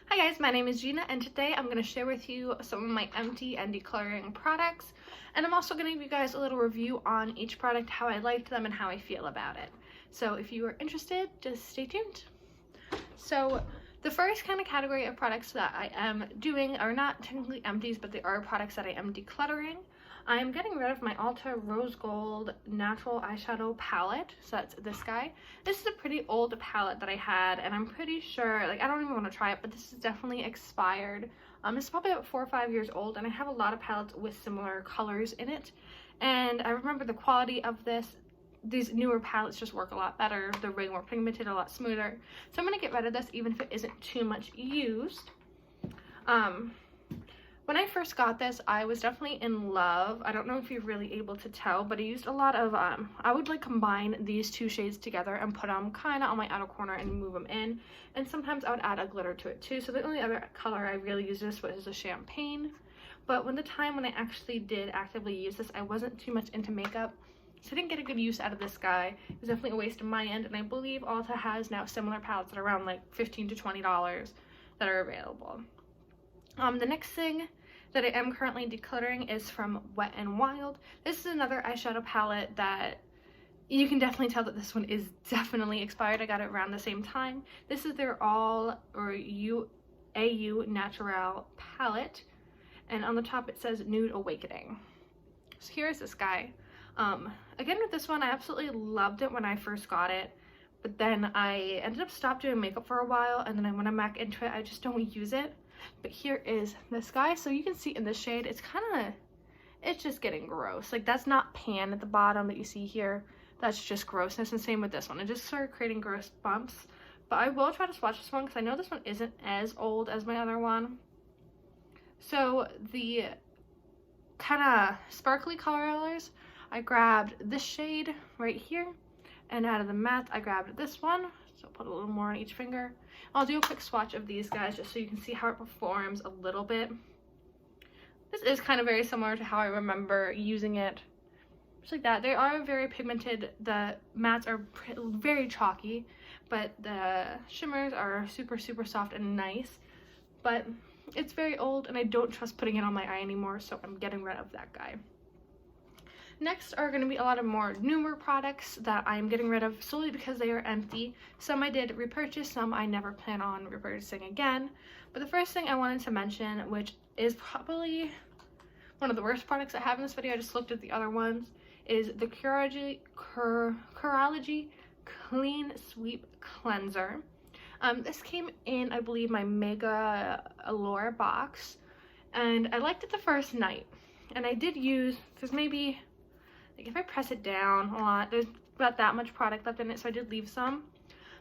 Hi guys, my name is Gina and today I'm going to share with you some of my empty and decluttering products, and I'm also going to give you guys a little review on each product, how I liked them and how I feel about it. So if you are interested, just stay tuned. So the first kind of category of products that I am doing are not technically empties, but they are products that I am decluttering. I am getting rid of my Ulta Rose Gold Natural Eyeshadow Palette. So that's this guy. This is a pretty old palette that I had, and I'm pretty sure, like, I don't even want to try it, but this is definitely expired. It's probably about 4 or 5 years old, and I have a lot of palettes with similar colors in it. And I remember the quality of these newer palettes just work a lot better. They're way more pigmented, a lot smoother. So I'm going to get rid of this even if it isn't too much used. When I first got this, I was definitely in love. I don't know if you're really able to tell, but I used a lot of, I would like combine these two shades together and put them kind of on my outer corner and move them in. And sometimes I would add a glitter to it too. So the only other color I really used this was a champagne. But when I actually did actively use this, I wasn't too much into makeup. So I didn't get a good use out of this guy. It was definitely a waste on my end. And I believe Ulta has now similar palettes at around like $15 to $20 that are available. The next thing that I am currently decluttering is from Wet n Wild. This is another eyeshadow palette that you can definitely tell that this one is definitely expired. I got it around the same time. This is their AU Natural palette, and on the top it says Nude Awakening. So here's this guy. Again, with this one, I absolutely loved it when I first got it, but then I ended up stopped doing makeup for a while, and then when I'm back into it, I just don't use it. But here is this guy. So you can see in this shade, it's just getting gross. Like, that's not pan at the bottom that you see here. That's just grossness. And same with this one. It just started creating gross bumps. But I will try to swatch this one because I know this one isn't as old as my other one. So the kind of sparkly colors, I grabbed this shade right here. And out of the matte, I grabbed this one. So I'll put a little more on each finger. I'll do a quick swatch of these guys just so you can see how it performs a little bit. This is kind of very similar to how I remember using it. Just like that. They are very pigmented. The mattes are very chalky, but the shimmers are super, super soft and nice. But it's very old and I don't trust putting it on my eye anymore, so I'm getting rid of that guy. Next are going to be a lot of more newer products that I'm getting rid of solely because they are empty. Some I did repurchase, some I never plan on repurchasing again. But the first thing I wanted to mention, which is probably one of the worst products I have in this video, I just looked at the other ones, is the Curology Clean Sweep Cleanser. This came in, I believe, my Mega Allure box, and I liked it the first night. And I did use, there's maybe, like, if I press it down a lot, there's about that much product left in it, so I did leave some.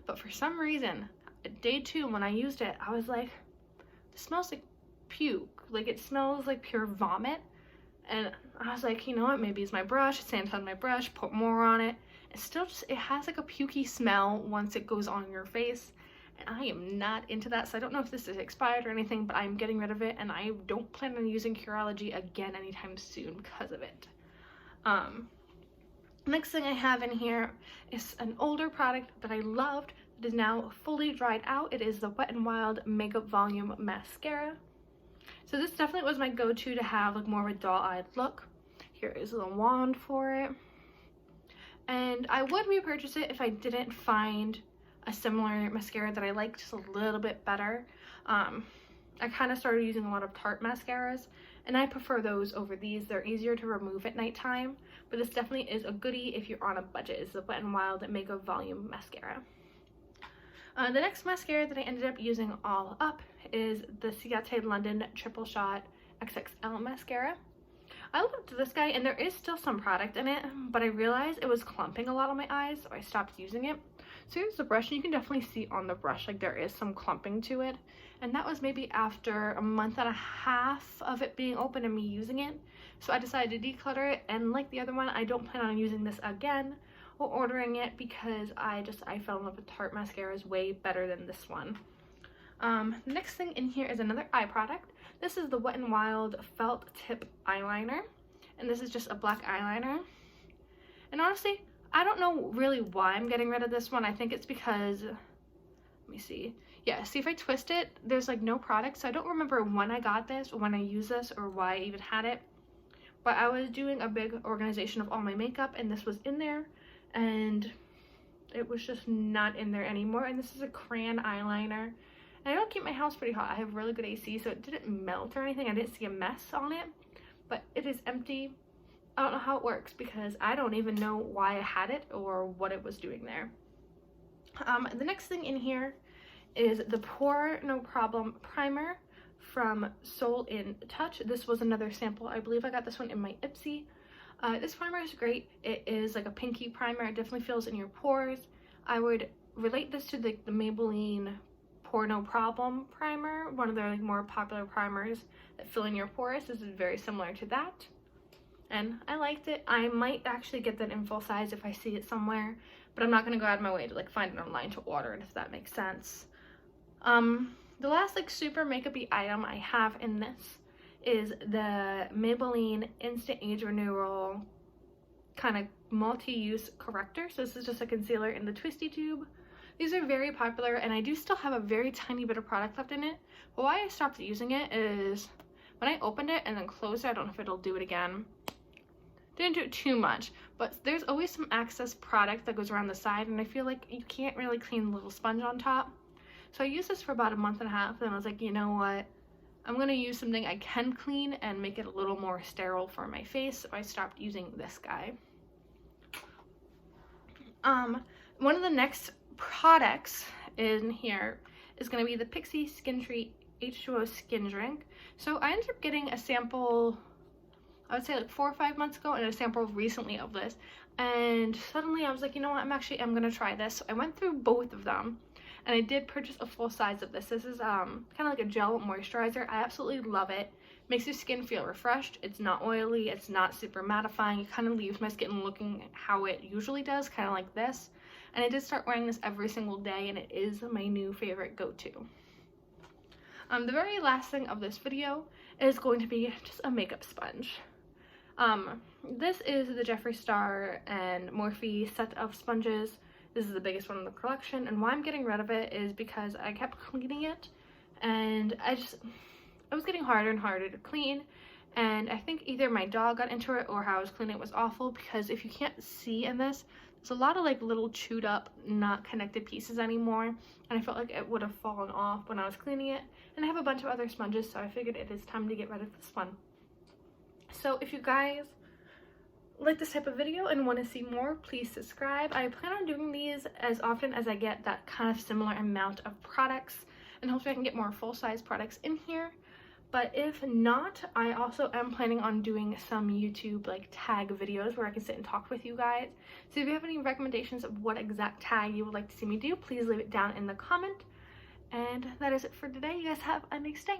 But for some reason, day 2, when I used it, I was like, this smells like puke. Like, it smells like pure vomit. And I was like, you know what, maybe it's my brush, sanitize my brush, put more on it. It still just, it has like a pukey smell once it goes on your face. And I am not into that, so I don't know if this is expired or anything, but I'm getting rid of it, and I don't plan on using Curology again anytime soon because of it. Next thing I have in here is an older product that I loved that is now fully dried out. It is the Wet n Wild Makeup Volume Mascara. So this definitely was my go-to to have like more of a doll-eyed look. Here is the wand for it. And I would repurchase it if I didn't find a similar mascara that I liked just a little bit better. I kind of started using a lot of Tarte mascaras, and I prefer those over these. They're easier to remove at nighttime, but this definitely is a goodie if you're on a budget. It's the Wet n Wild Makeup Volume Mascara. The next mascara that I ended up using all up is the Ciate London Triple Shot XXL Mascara. I loved this guy, and there is still some product in it, but I realized it was clumping a lot on my eyes, so I stopped using it. So here's the brush, and you can definitely see on the brush like there is some clumping to it, and that was maybe after a month and a half of it being open and me using it. So I decided to declutter it, and like the other one, I don't plan on using this again or ordering it because I fell in love with Tarte mascaras way better than this one. Next thing in here is another eye product. This is the Wet n Wild Felt Tip Eyeliner, and this is just a black eyeliner. And honestly, I don't know really why I'm getting rid of this one. I think it's because, let me see. Yeah, see if I twist it, there's like no product, so I don't remember when I got this or when I used this or why I even had it. But I was doing a big organization of all my makeup and this was in there and it was just not in there anymore. And this is a crayon eyeliner. And I don't keep my house pretty hot. I have really good AC, so it didn't melt or anything. I didn't see a mess on it, but it is empty. I don't know how it works because I don't even know why I had it or what it was doing there. The next thing in here is the Pore No Problem Primer from Soul in Touch. This was another sample. I believe I got this one in my Ipsy. This primer is great. It is like a pinky primer. It definitely fills in your pores. I would relate this to the Maybelline Pore No Problem primer, one of their like more popular primers that fill in your pores. This is very similar to that, and I liked it. I might actually get that in full size if I see it somewhere, but I'm not going to go out of my way to like find it online to order it, if that makes sense. The last like super makeup-y item I have in this is the Maybelline Instant Age Renewal kind of multi-use corrector. So this is just a concealer in the twisty tube. These are very popular and I do still have a very tiny bit of product left in it. But why I stopped using it is when I opened it and then closed it, I don't know if it'll do it again. Didn't do it too much, but there's always some excess product that goes around the side and I feel like you can't really clean the little sponge on top. So I used this for about a month and a half and I was like, you know what? I'm going to use something I can clean and make it a little more sterile for my face. So I stopped using this guy. One of the next products in here is going to be the Pixi Skin Treat H2O Skin Drink. So I ended up getting a sample, I would say like 4 or 5 months ago, and a sample recently of this. And suddenly I was like, you know what, I'm going to try this. So I went through both of them. And I did purchase a full size of this. This is kind of like a gel moisturizer. I absolutely love it. Makes your skin feel refreshed. It's not oily. It's not super mattifying. It kind of leaves my skin looking how it usually does, kind of like this. And I did start wearing this every single day, and it is my new favorite go-to. The very last thing of this video is going to be just a makeup sponge. This is the Jeffree Star and Morphe set of sponges. This is the biggest one in the collection, and why I'm getting rid of it is because I kept cleaning it and it was getting harder and harder to clean, and I think either my dog got into it or how I was cleaning it was awful, because if you can't see in this, there's a lot of like little chewed up, not connected pieces anymore, and I felt like it would have fallen off when I was cleaning it. And I have a bunch of other sponges, so I figured it is time to get rid of this one. So if you guys like this type of video and want to see more, please subscribe. I plan on doing these as often as I get that kind of similar amount of products, and hopefully I can get more full-size products in here. But if not, I also am planning on doing some YouTube like tag videos where I can sit and talk with you guys. So if you have any recommendations of what exact tag you would like to see me do, please leave it down in the comment. And that is it for today. You guys have a nice day.